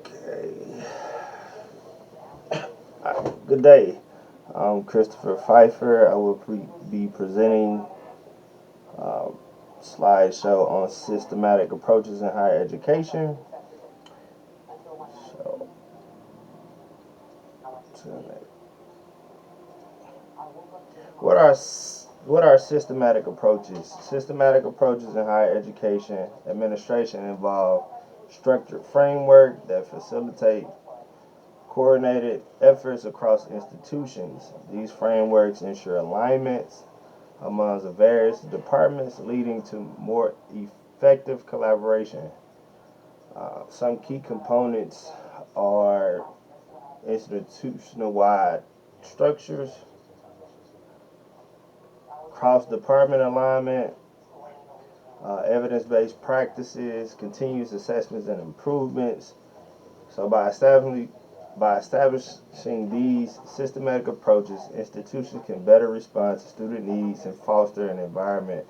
Okay. Good day. I'm Christopher Pfeiffer. I will be presenting a slideshow on systematic approaches in higher education. So, what are systematic approaches? Systematic approaches in higher education administration involve structured framework that facilitate coordinated efforts across institutions. These frameworks ensure alignments among the various departments, leading to more effective collaboration. Some key components are institutional wide structures, cross department alignment, evidence based practices, continuous assessments and improvements. So, by establishing these systematic approaches, institutions can better respond to student needs and foster an environment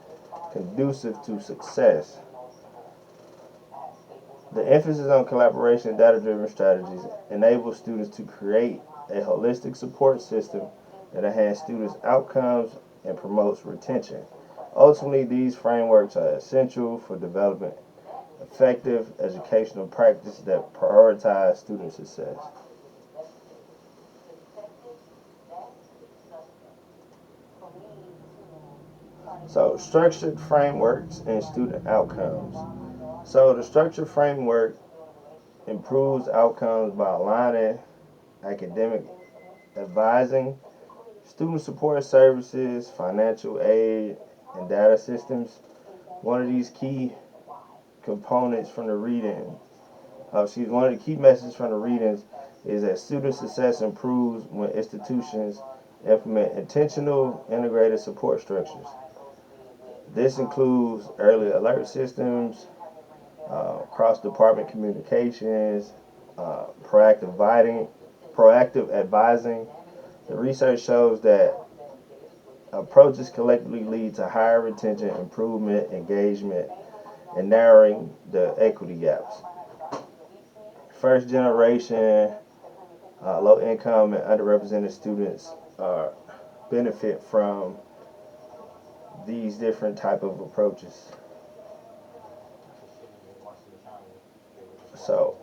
conducive to success. The emphasis on collaboration and data driven strategies enables students to create a holistic support system that enhances students' outcomes and promotes retention. Ultimately, these frameworks are essential for developing effective educational practices that prioritize student success. So, structured frameworks and student outcomes. So, the structured framework improves outcomes by aligning academic advising, student support services, financial aid, and data systems. One of these key components from the reading, one of the key messages from the readings is that student success improves when institutions implement intentional integrated support structures. This includes early alert systems, cross department communications, proactive advising. The research shows that approaches collectively lead to higher retention, improvement, engagement, and narrowing the equity gaps. First generation, low income, and underrepresented students benefit from these different type of approaches. So,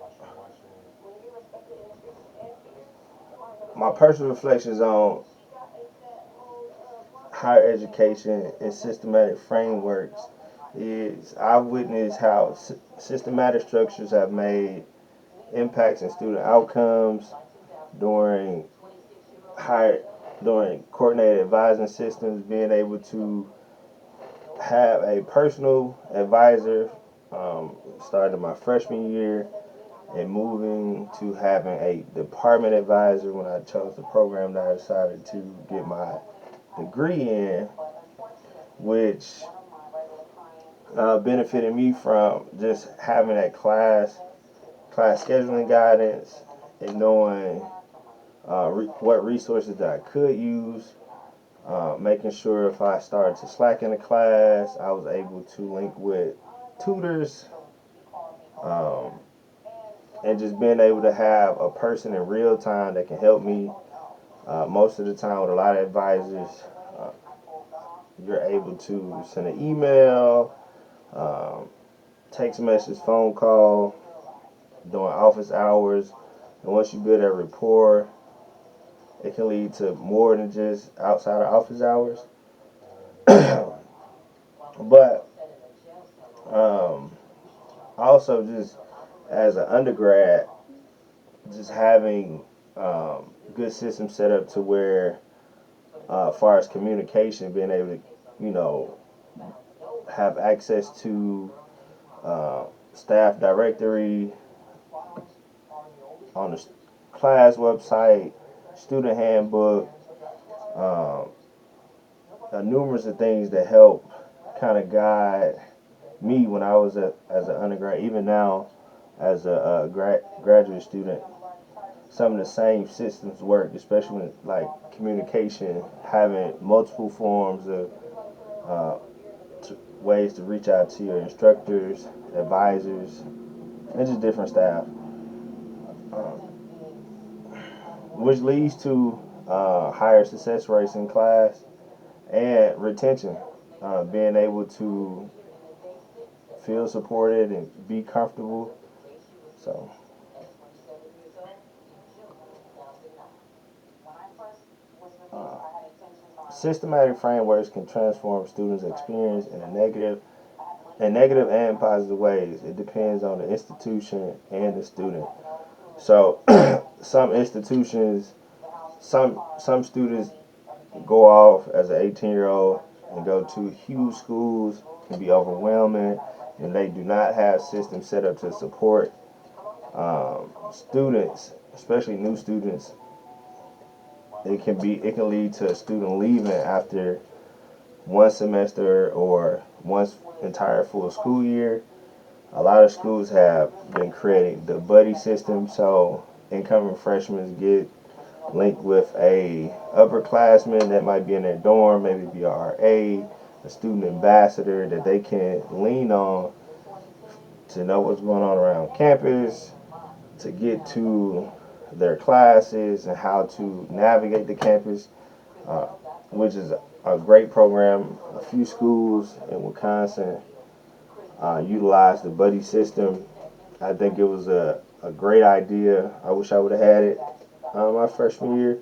my personal reflections on higher education and systematic frameworks is I've witnessed how systematic structures have made impacts in student outcomes during higher during coordinated advising systems, being able to have a personal advisor starting my freshman year and moving to having a department advisor when I chose the program that I decided to get my degree in, which benefited me from just having that class scheduling guidance and knowing what resources that I could use, making sure if I started to slack in a class, I was able to link with tutors, um, and just being able to have a person in real time that can help me. Most of the time, with a lot of advisors, uh, you're able to send an email, um, text message, phone call during office hours, and once you build that rapport, it can lead to more than just outside of office hours. But um, also, just as an undergrad, just having good systems set up to where, as far as communication, being able to, you know, have access to uh, staff directory on the class website, student handbook, um, numerous of things that help kind of guide me when I was as an undergrad, even now as a graduate student. Some of the same systems work, especially when like communication, having multiple forms of uh, ways to reach out to your instructors, advisors, and just different staff, which leads to higher success rates in class and retention. Being able to feel supported and be comfortable. So, uh, systematic frameworks can transform students' experience in negative and positive ways. It depends on the institution and the student. So, some institutions, some students go off as an 18-year-old and go to huge schools, can be overwhelming, and they do not have systems set up to support students, especially new students. It can lead to a student leaving after one semester or one entire full school year. A lot of schools have been creating the buddy system, so incoming freshmen get linked with a upperclassman that might be in their dorm, maybe be a RA, a student ambassador that they can lean on to know what's going on around campus, to get to their classes and how to navigate the campus, uh, which is a great program. A few schools in Wisconsin utilize the buddy system. I think it was a great idea. I wish I would have had it my freshman year.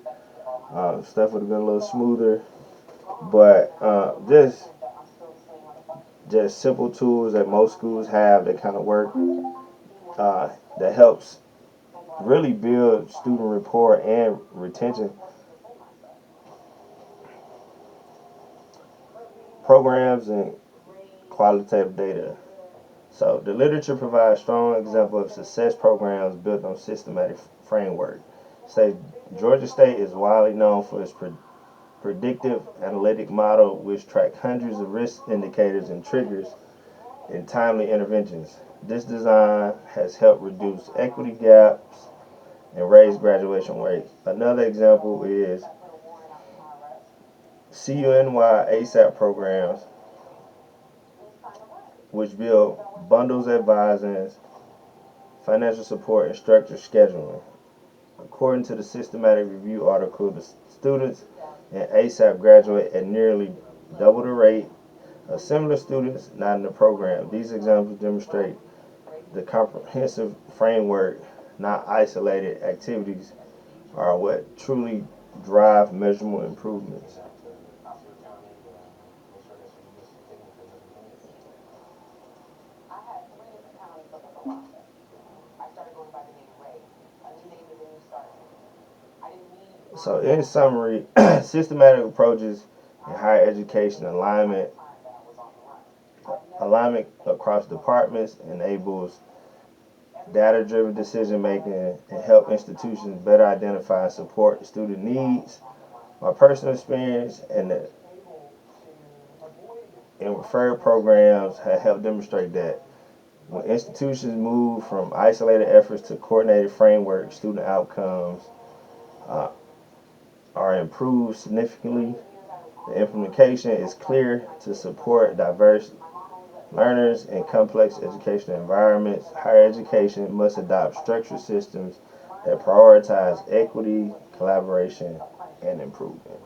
Stuff would have been a little smoother, but just simple tools that most schools have that kind of work, that helps really build student rapport and retention. Programs and qualitative data. So the literature provides strong example of success programs built on systematic framework. Say Georgia State is widely known for its predictive analytic model, which track hundreds of risk indicators and triggers in timely interventions. This design has helped reduce equity gaps and raise graduation rates. Another example is CUNY ASAP programs, which build bundles advising, financial support, and structured scheduling. According to the systematic review article, the students in ASAP graduate at nearly double the rate of similar students not in the program. These examples demonstrate the comprehensive framework, not isolated activities, are what truly drive measurable improvements. So, in summary, systematic approaches in higher education alignment across departments enables data-driven decision making and help institutions better identify and support student needs. My personal experience and referred programs have helped demonstrate that when institutions move from isolated efforts to coordinated frameworks, student outcomes uh, are improved significantly. The implementation is clear to support diverse learners in complex educational environments. Higher education must adopt structured systems that prioritize equity, collaboration, and improvement.